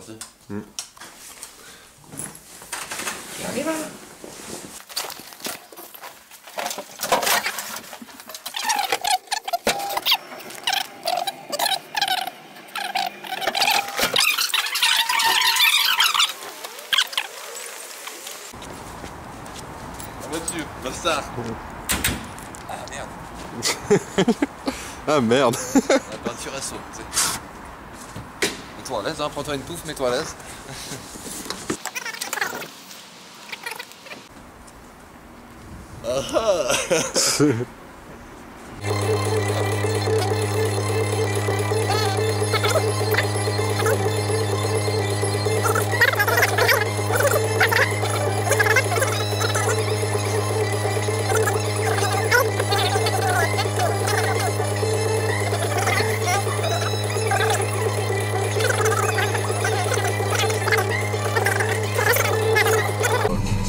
Merci. On y va. Là-dessus, Basta. Ah merde. Ah merde. La peinture à saut, tu sais. Mets-toi à l'aise, hein, prends-toi une touffe, mets-toi à l'aise.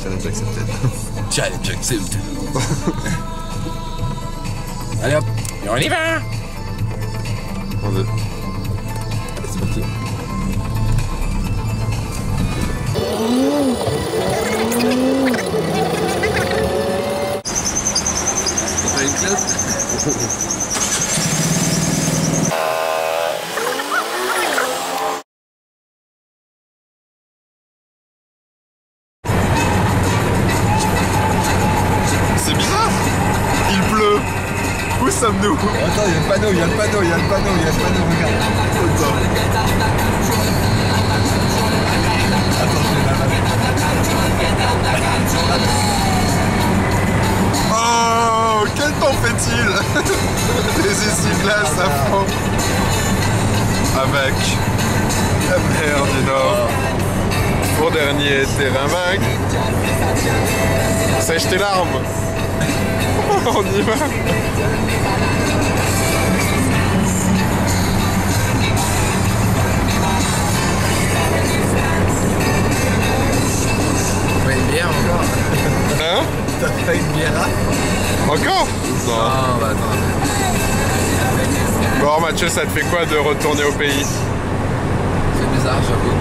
Challenge accepted. Challenge accepted. Allez hop, et on y va. On veut. Allez, c'est parti. T'as une clope? C'est bizarre. Il pleut. Où sommes-nous? Attends, il y a le panneau, il y a le panneau, il y a le panneau, il y a le panneau, regarde. Oh, quel temps fait-il? Les essuie-glaces à fond. Avec la mer du Nord. Pour dernier terrain vague. Sèche tes larmes. On y va. T'as pas une bière encore? Hein? T'as pas une bière là? Encore? Non. Ah bah attends. Bon Mathieu, ça te fait quoi de retourner au pays? C'est bizarre, j'avoue.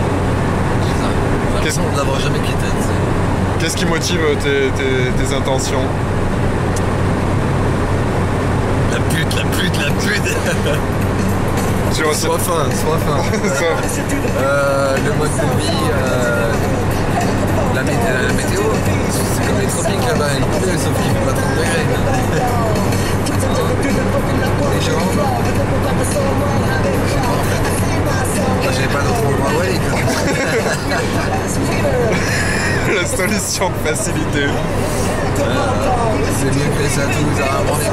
Bizarre. J'ai l'impression de l'avoir jamais quitté, tu sais. Qu'est-ce qui motive tes intentions? La pute, la pute, la pute. Tu ressens- Sois fin, sois fin. Le mode de vie, la météo, c'est comme les tropiques là-bas, il pleut, sauf qu'il fait pas 30 degrés. Les gens, j'ai pas d'autre endroit où aller. La solution de facilité. C'est mieux que les Toulouse à Vendée.